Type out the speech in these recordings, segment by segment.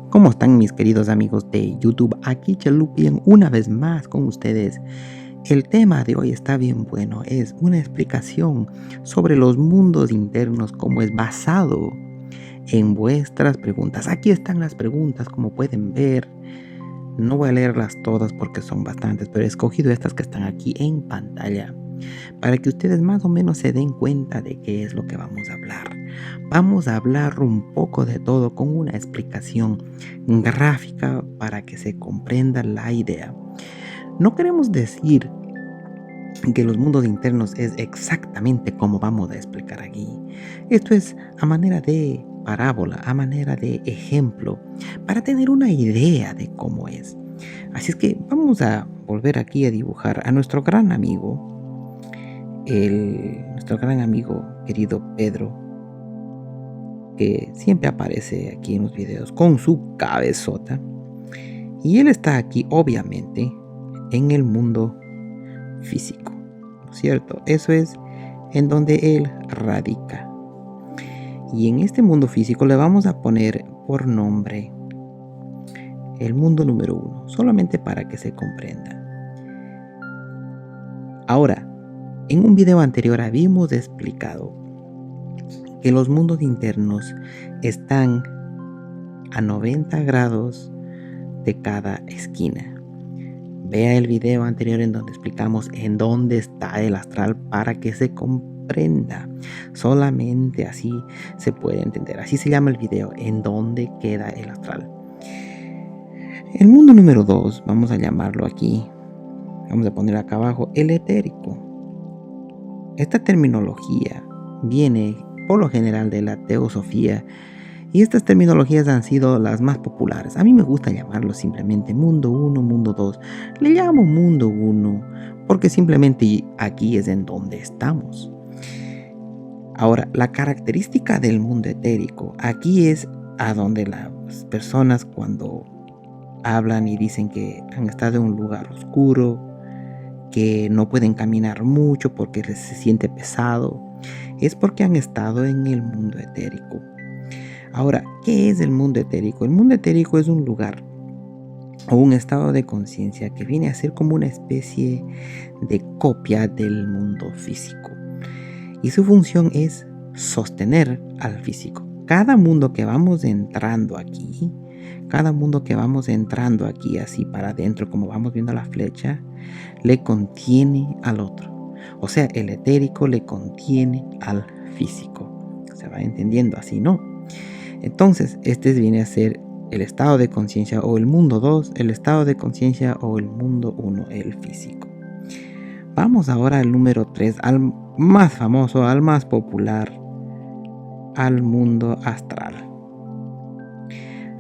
¿Cómo están mis queridos amigos de YouTube? Aquí Chalupian una vez más con ustedes. El tema de hoy está bien bueno, es una explicación sobre los mundos internos, como es basado en vuestras preguntas. Aquí están las preguntas, como pueden ver. No voy a leerlas todas porque son bastantes, pero he escogido estas que están aquí en pantalla para que ustedes más o menos se den cuenta de qué es lo que vamos a hablar. Vamos a hablar un poco de todo con una explicación gráfica para que se comprenda la idea. No queremos decir que los mundos internos es exactamente como vamos a explicar aquí. Esto es a manera de parábola, a manera de ejemplo, para tener una idea de cómo es. Así es que vamos a volver aquí a dibujar a nuestro gran amigo, nuestro gran amigo querido Pedro, que siempre aparece aquí en los videos con su cabezota. Y él está aquí, obviamente, en el mundo físico, ¿no es cierto? Eso es en donde él radica. Y en este mundo físico le vamos a poner por nombre el mundo número 1, solamente para que se comprenda. Ahora, en un video anterior habíamos explicado que los mundos internos están a 90 grados de cada esquina. Vea el video anterior en donde explicamos en dónde está el astral para que se comprenda. Solamente así se puede entender. Así se llama el video, en dónde queda el astral. El mundo número 2, vamos a llamarlo aquí. Vamos a poner acá abajo el etérico. Esta terminología viene por lo general de la teosofía y estas terminologías han sido las más populares. A mí me gusta llamarlo simplemente mundo 1, mundo 2. Le llamo mundo 1 porque simplemente aquí es en donde estamos. Ahora, la característica del mundo etérico, aquí es a donde las personas cuando hablan y dicen que han estado en un lugar oscuro, que no pueden caminar mucho porque se siente pesado, es porque han estado en el mundo etérico. Ahora, ¿qué es el mundo etérico? El mundo etérico es un lugar o un estado de conciencia que viene a ser como una especie de copia del mundo físico. Y su función es sostener al físico. Cada mundo que vamos entrando aquí, así para adentro, como vamos viendo la flecha, le contiene al otro. O sea, el etérico le contiene al físico. ¿Se va entendiendo así, no? Entonces, este viene a ser el estado de conciencia o el mundo 2, el estado de conciencia o el mundo 1, el físico. Vamos ahora al número 3, al más famoso, al más popular, al mundo astral.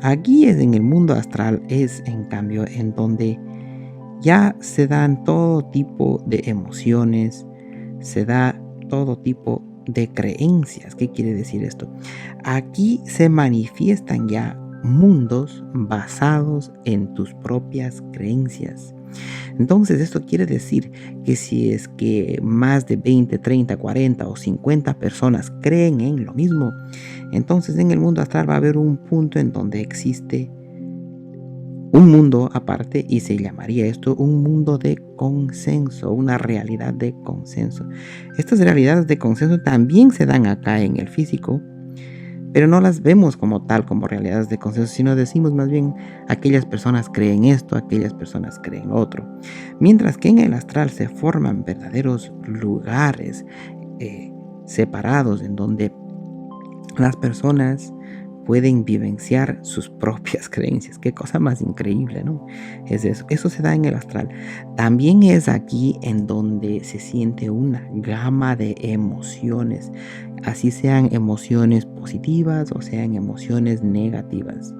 Aquí es en el mundo astral, es en cambio en donde ya se dan todo tipo de emociones, se da todo tipo de creencias. ¿Qué quiere decir esto? Aquí se manifiestan ya mundos basados en tus propias creencias. Entonces esto quiere decir que si es que más de 20, 30, 40 o 50 personas creen en lo mismo, entonces en el mundo astral va a haber un punto en donde existe un mundo aparte y se llamaría esto un mundo de consenso, una realidad de consenso. Estas realidades de consenso también se dan acá en el físico, pero no las vemos como tal, como realidades de consenso, sino decimos más bien aquellas personas creen esto, aquellas personas creen lo otro. Mientras que en el astral se forman verdaderos lugares separados en donde las personas pueden vivenciar sus propias creencias. Qué cosa más increíble, ¿no? Es eso. Eso se da en el astral. También es aquí en donde se siente una gama de emociones, así sean emociones positivas o sean emociones negativas.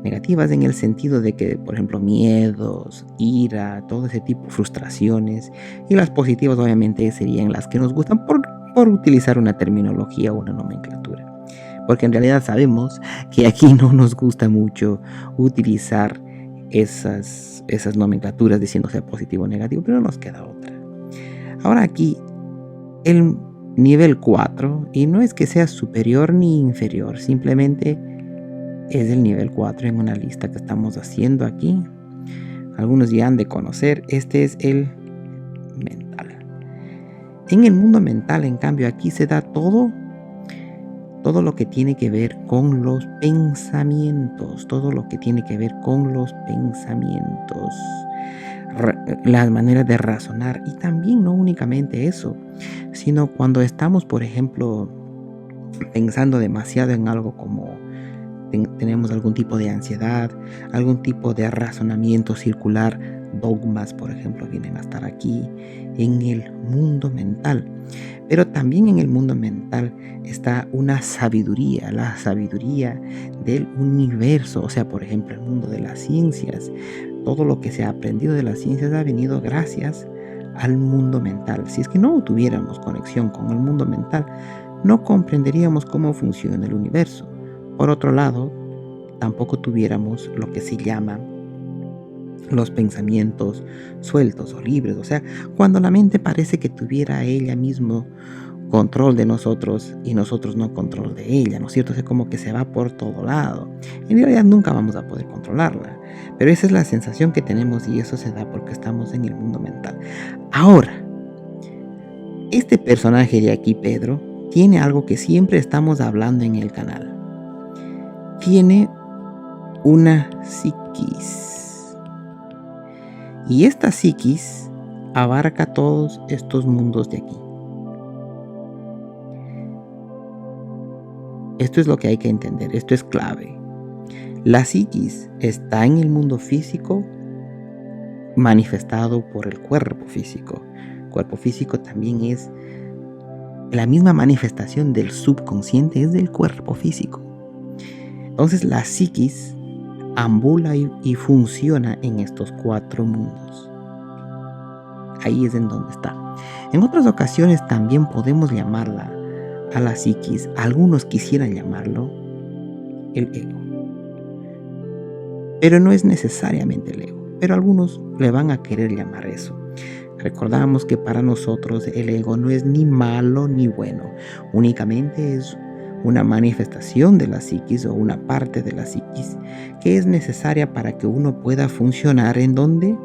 Negativas en el sentido de que, por ejemplo, miedos, ira, todo ese tipo, frustraciones. Y las positivas obviamente serían las que nos gustan por utilizar una terminología o una nomenclatura. Porque en realidad sabemos que aquí no nos gusta mucho utilizar esas nomenclaturas diciendo sea positivo o negativo, pero no nos queda otra. Ahora aquí, el nivel 4, y no es que sea superior ni inferior, simplemente es el nivel 4 en una lista que estamos haciendo aquí. Algunos ya han de conocer, este es el mental. En el mundo mental, en cambio, aquí se da todo lo que tiene que ver con los pensamientos, todo lo que tiene que ver con los pensamientos, las maneras de razonar, y también no únicamente eso, sino cuando estamos, por ejemplo, pensando demasiado en algo, como tenemos algún tipo de ansiedad, algún tipo de razonamiento circular, dogmas, por ejemplo, vienen a estar aquí en el mundo mental. Pero también en el mundo mental está una sabiduría, la sabiduría del universo. O sea, por ejemplo, el mundo de las ciencias. Todo lo que se ha aprendido de las ciencias ha venido gracias al mundo mental. Si es que no tuviéramos conexión con el mundo mental, no comprenderíamos cómo funciona el universo. Por otro lado, tampoco tuviéramos lo que se llama los pensamientos sueltos o libres. O sea, cuando la mente parece que tuviera ella mismo control de nosotros y nosotros no control de ella, ¿no es cierto? O sea, como que se va por todo lado. En realidad nunca vamos a poder controlarla, pero esa es la sensación que tenemos, y eso se da porque estamos en el mundo mental. Ahora, este personaje de aquí, Pedro, tiene algo que siempre estamos hablando en el canal. Tiene una psiquis. Y esta psiquis abarca todos estos mundos de aquí. Esto es lo que hay que entender, esto es clave. La psiquis está en el mundo físico manifestado por el cuerpo físico. El cuerpo físico también es la misma manifestación del subconsciente, es del cuerpo físico. Entonces la psiquis ambula y funciona en estos 4 mundos. Ahí es en donde está. En otras ocasiones también podemos llamarla a la psiquis, algunos quisieran llamarlo el ego, pero no es necesariamente el ego, pero algunos le van a querer llamar eso. Recordamos que para nosotros el ego no es ni malo ni bueno, únicamente es una manifestación de la psiquis o una parte de la psiquis que es necesaria para que uno pueda funcionar en donde,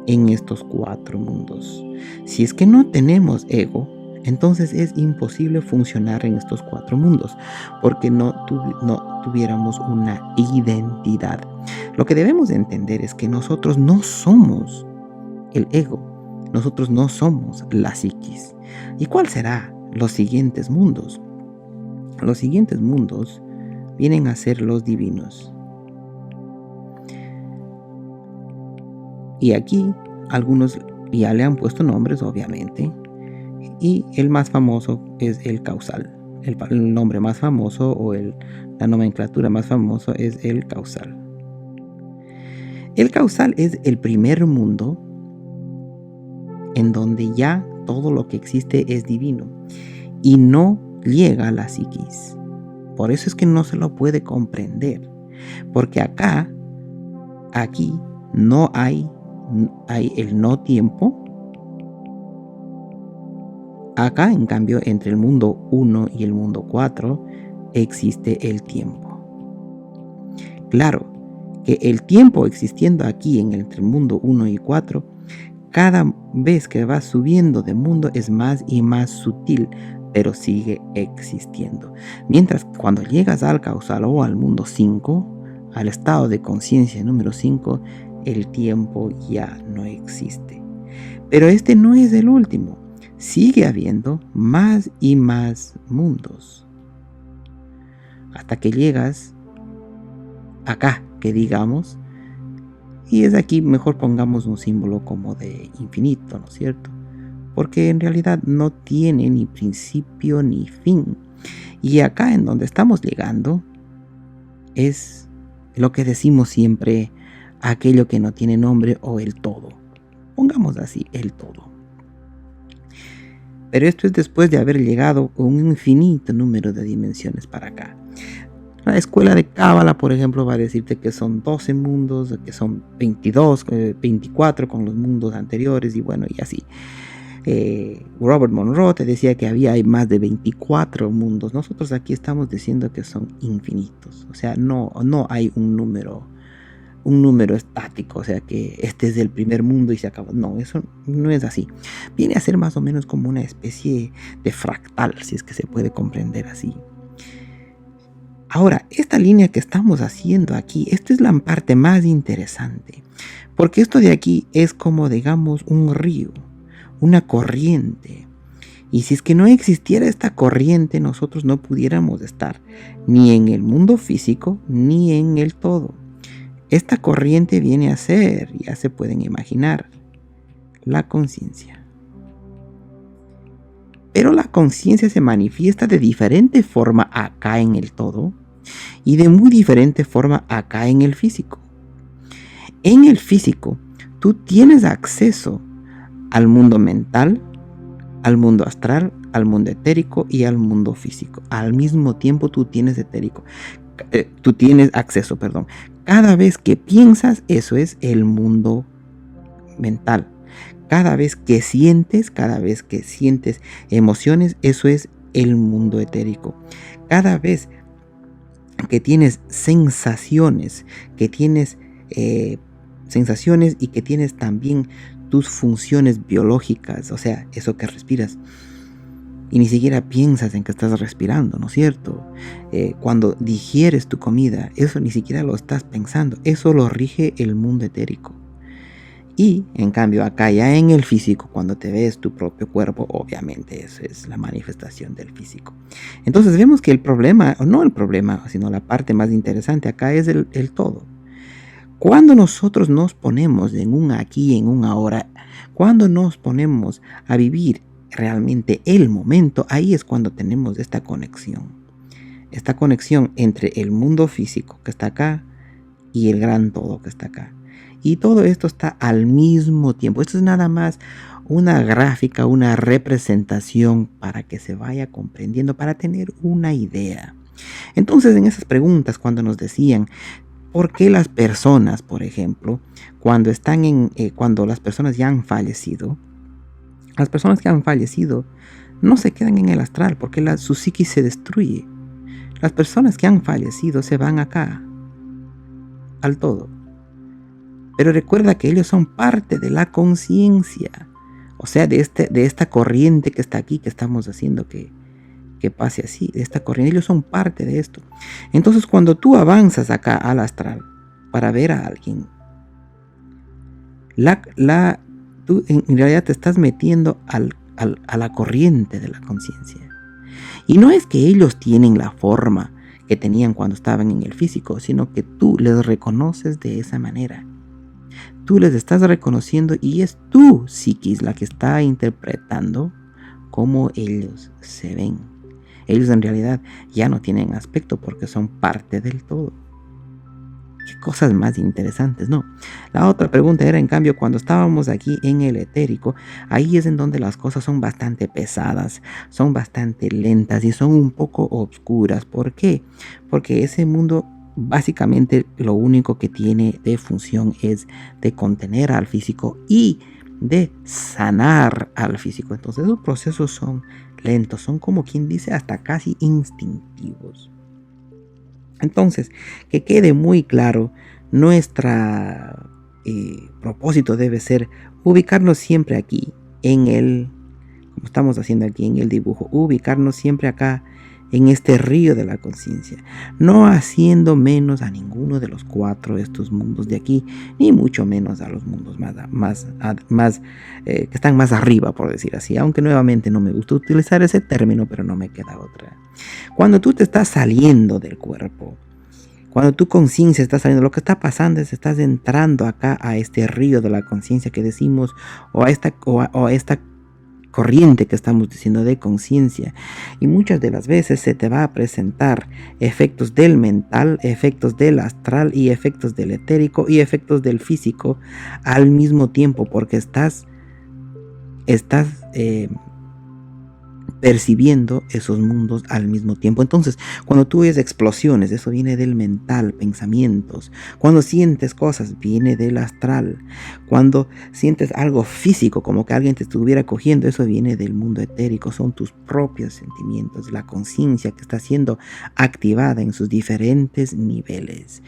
en estos 4 mundos. Si es que no tenemos ego, entonces es imposible funcionar en estos 4 mundos, porque no tuviéramos una identidad. Lo que debemos entender es que nosotros no somos el ego, nosotros no somos la psiquis. ¿Y cuál será los siguientes mundos? Los siguientes mundos vienen a ser los divinos. Y aquí algunos ya le han puesto nombres, obviamente, y el más famoso es el causal. El nombre más famoso o la nomenclatura más famosa es el causal. El causal es el primer mundo en donde ya todo lo que existe es divino y no llega a la psiquis. Por eso es que no se lo puede comprender, porque aquí no hay el no tiempo. Acá, en cambio, entre el mundo 1 y el mundo 4 existe el tiempo. Claro que el tiempo existiendo aquí entre el mundo 1 y 4, cada vez que va subiendo de mundo es más y más sutil, pero sigue existiendo. Mientras que cuando llegas al causal o al mundo 5, al estado de conciencia número 5, el tiempo ya no existe. Pero este no es el último. Sigue habiendo más y más mundos. Hasta que llegas acá, que digamos, y es aquí, mejor pongamos un símbolo como de infinito, ¿no es cierto? Porque en realidad no tiene ni principio ni fin. Y acá en donde estamos llegando es lo que decimos siempre, aquello que no tiene nombre o el todo. Pongamos así, el todo. Pero esto es después de haber llegado a un infinito número de dimensiones para acá. La escuela de Cábala, por ejemplo, va a decirte que son 12 mundos, que son 22, 24 con los mundos anteriores y bueno, y así. Robert Monroe te decía que hay más de 24 mundos. Nosotros aquí estamos diciendo que son infinitos. O sea, no hay un número estático, o sea que este es el primer mundo y se acabó. No, eso no es así. Viene a ser más o menos como una especie de fractal, si es que se puede comprender así. Ahora, esta línea que estamos haciendo aquí, esta es la parte más interesante, porque esto de aquí es como, digamos, un río, una corriente. Y si es que no existiera esta corriente, nosotros no pudiéramos estar ni en el mundo físico ni en el todo. Esta corriente viene a ser, ya se pueden imaginar, la conciencia. Pero la conciencia se manifiesta de diferente forma acá en el todo y de muy diferente forma acá en el físico. En el físico, tú tienes acceso al mundo mental, al mundo astral, al mundo etérico y al mundo físico. Al mismo tiempo tú tienes acceso. Cada vez que piensas, eso es el mundo mental. Cada vez que sientes emociones, eso es el mundo etérico. Cada vez que tienes sensaciones, y que tienes también tus funciones biológicas, o sea, eso que respiras, y ni siquiera piensas en que estás respirando, ¿no es cierto? Cuando digieres tu comida, eso ni siquiera lo estás pensando, eso lo rige el mundo etérico. Y en cambio acá ya en el físico, cuando te ves tu propio cuerpo, obviamente eso es la manifestación del físico. Entonces vemos que el problema, o no el problema, sino la parte más interesante acá es el todo. Cuando nosotros nos ponemos en un aquí, en un ahora, cuando nos ponemos a vivir realmente el momento, ahí es cuando tenemos esta conexión entre el mundo físico que está acá y el gran todo que está acá. Y todo esto está al mismo tiempo. Esto es nada más una gráfica, una representación para que se vaya comprendiendo, para tener una idea. Entonces, en esas preguntas, cuando nos decían por qué las personas, por ejemplo, cuando las personas ya han fallecido, las personas que han fallecido no se quedan en el astral porque su psiquis se destruye. Las personas que han fallecido se van acá, al todo. Pero recuerda que ellos son parte de la conciencia, o sea, de esta corriente que está aquí, que estamos haciendo que pase así, de esta corriente. Ellos son parte de esto. Entonces, cuando tú avanzas acá al astral para ver a alguien, tú en realidad te estás metiendo a la corriente de la conciencia. Y no es que ellos tienen la forma que tenían cuando estaban en el físico, sino que tú les reconoces de esa manera. Tú les estás reconociendo y es tu psiquis la que está interpretando cómo ellos se ven. Ellos en realidad ya no tienen aspecto porque son parte del todo. Qué cosas más interesantes, ¿no? La otra pregunta era, en cambio, cuando estábamos aquí en el etérico, ahí es en donde las cosas son bastante pesadas, son bastante lentas y son un poco oscuras. ¿Por qué? Porque ese mundo básicamente lo único que tiene de función es de contener al físico y de sanar al físico. Entonces esos procesos son lentos, son como quien dice hasta casi instintivos. Entonces, que quede muy claro, nuestro propósito debe ser ubicarnos siempre aquí como estamos haciendo aquí en el dibujo, ubicarnos siempre acá en este río de la conciencia, no haciendo menos a ninguno de los cuatro estos mundos de aquí, ni mucho menos a los mundos que están más arriba, por decir así, aunque nuevamente no me gusta utilizar ese término, pero no me queda otra. Cuando tú te estás saliendo del cuerpo, cuando tu conciencia está saliendo, lo que está pasando es que estás entrando acá a este río de la conciencia que decimos, o a esta corriente que estamos diciendo de conciencia, y muchas de las veces se te va a presentar efectos del mental, efectos del astral y efectos del etérico y efectos del físico al mismo tiempo, porque estás percibiendo esos mundos al mismo tiempo. Entonces, cuando tú ves explosiones, eso viene del mental, pensamientos. Cuando sientes cosas, viene del astral. Cuando sientes algo físico, como que alguien te estuviera cogiendo, eso viene del mundo etérico. Son tus propios sentimientos, la conciencia que está siendo activada en sus diferentes niveles: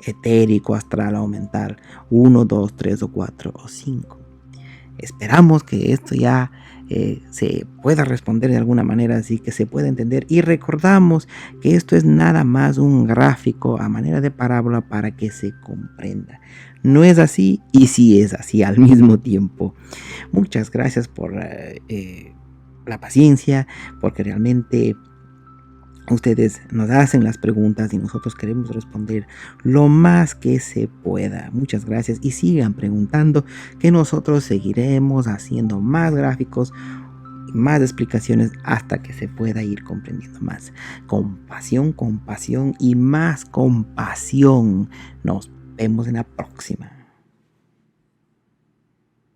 etérico, astral o mental, 1, 2, 3 o 4 o 5. Esperamos que esto ya se pueda responder de alguna manera, así que se pueda entender, y recordamos que esto es nada más un gráfico a manera de parábola para que se comprenda. No es así y sí es así al mismo tiempo. Muchas gracias por la paciencia, porque realmente ustedes nos hacen las preguntas y nosotros queremos responder lo más que se pueda. Muchas gracias y sigan preguntando, que nosotros seguiremos haciendo más gráficos y más explicaciones hasta que se pueda ir comprendiendo más. Compasión y más compasión. Nos vemos en la próxima.